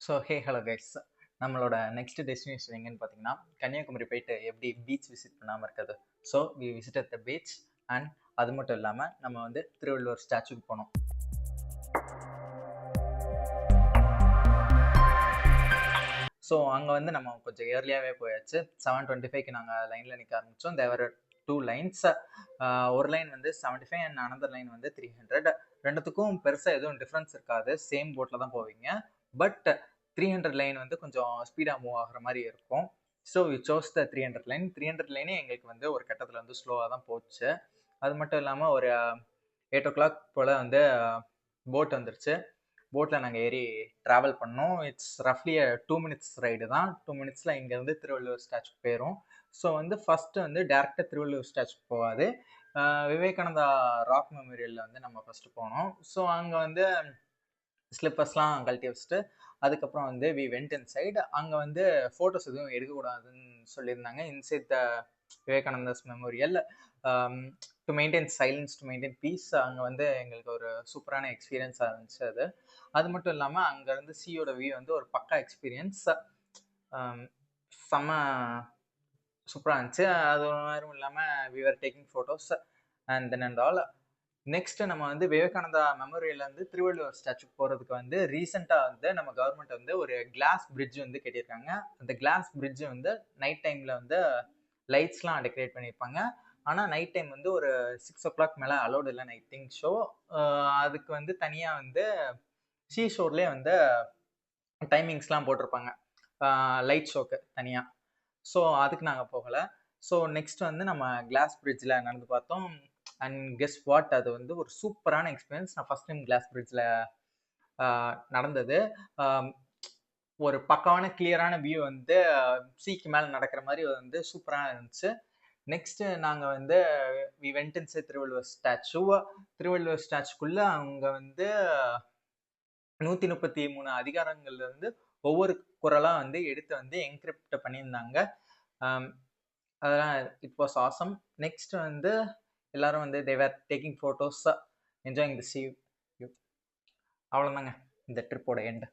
So hello guys. நம்மளோட next destination எங்கன்னு பார்த்தீங்கன்னா கன்னியாகுமரி போயிட்டு எப்படி பீச் விசிட் பண்ணாமல் இருக்குது. So we visited the beach and அது மட்டும் இல்லாமல் நம்ம வந்து திருவள்ளுவர் ஸ்டாச்சுக்கு போனோம். ஸோ அங்கே வந்து நம்ம கொஞ்சம் ஏர்லியாகவே போயாச்சு. 7:25க்கு நாங்கள் லைனில் நிற்க ஆரம்பித்தோம். தேவர் 2 லைன்ஸ். ஒரு லைன் வந்து 75 அண்ட் அனதர் லைன் வந்து 300. ரெண்டுத்துக்கும் பெருசாக எதுவும் டிஃப்ரென்ஸ் இருக்காது, சேம் போட்டில் தான் போவீங்க. பட் 300 லைன் வந்து கொஞ்சம் ஸ்பீடாக மூவ் ஆகிற மாதிரி இருக்கும். So we chose the 300 line. 300 லைனே எங்களுக்கு வந்து ஒரு கட்டத்தில் வந்து ஸ்லோவாக தான் போச்சு. அது மட்டும் இல்லாமல் ஒரு 8 o'clock போல் வந்து போட் வந்துருச்சு. போட்டில் நாங்கள் ஏறி ட்ராவல் பண்ணோம். இட்ஸ் ரஃப்லி 2 minutes ரைடு தான். 2 minutesல இங்கேருந்து திருவள்ளுவர் ஸ்டாச்சுக்கு போயிடும். ஸோ வந்து ஃபஸ்ட்டு வந்து டேரெக்டாக திருவள்ளுவர் ஸ்டாச்சுக்கு போகாது, விவேகானந்தா ராக் மெமோரியலில் வந்து நம்ம ஃபஸ்ட்டு போனோம். ஸோ அங்கே வந்து ஸ்லிப்பர்ஸ்லாம் கழட்டி வச்சுட்டு அதுக்கப்புறம் வந்து வி வெண்ட் இன் சைடு. அங்கே வந்து ஃபோட்டோஸ் எதுவும் எடுக்கக்கூடாதுன்னு சொல்லியிருந்தாங்க inside the Vivekananda's memorial. To maintain silence, to maintain peace. அங்கே வந்து எங்களுக்கு ஒரு சூப்பரான எக்ஸ்பீரியன்ஸாக இருந்துச்சு அது. அது மட்டும் இல்லாமல் அங்கேருந்து சியோட வியூ வந்து ஒரு பக்கா எக்ஸ்பீரியன்ஸ். செம்ம சூப்பராக இருந்துச்சு. அது மாதிரி இல்லாமல் we are taking photos and then and all. Next நம்ம வந்து விவேகானந்தா மெமோரியல்ல இருந்து திருவள்ளுவர் ஸ்டாச்சுக்கு போகிறதுக்கு வந்து ரீசெண்டாக வந்து நம்ம கவர்மெண்ட் வந்து ஒரு கிளாஸ் பிரிட்ஜ் வந்து கட்டியிருக்காங்க. அந்த கிளாஸ் பிரிட்ஜ் வந்து நைட் டைமில் வந்து லைட்ஸ்லாம் டெக்கரேட் பண்ணியிருப்பாங்க. ஆனால் நைட் டைம் வந்து ஒரு 6 o'clock மேலே அலோடு இல்லை நைட் திங்க் ஷோ. அதுக்கு வந்து தனியாக வந்து சீ ஷோர்லேயே வந்து டைமிங்ஸ்லாம் போட்டிருப்பாங்க லைட் ஷோக்கு தனியாக. ஸோ அதுக்கு நாங்கள் போகலை. ஸோ நெக்ஸ்ட் வந்து நம்ம கிளாஸ் பிரிட்ஜில் நடந்து பார்த்தோம். அண்ட் கெஸ் வாட், அது வந்து ஒரு சூப்பரான எக்ஸ்பீரியன்ஸ். நான் ஃபஸ்ட் டைம் கிளாஸ் பிரிட்ஜில் நடந்தது. ஒரு பக்காவான கிளியரான வியூ வந்து சீக்கு மேலே நடக்கிற மாதிரி வந்து சூப்பராக இருந்துச்சு. நெக்ஸ்ட்டு நாங்கள் வந்து we went inside Thiruvalluvar statue. Thiruvalluvar ஸ்டாச்சுக்குள்ளே அவங்க வந்து 133 அதிகாரங்கள்ல இருந்து ஒவ்வொரு குறளாக வந்து எடுத்து வந்து என்கிரிப்ட் பண்ணியிருந்தாங்க. அதெல்லாம் இட் வாஸ் ஆசம். நெக்ஸ்ட் வந்து எல்லாரும் வந்து தே வேர் டேக்கிங் ஃபோட்டோஸ், என்ஜாயிங் தி சீ. அவ்வளோதாங்க இந்த ட்ரிப்போட எண்டு.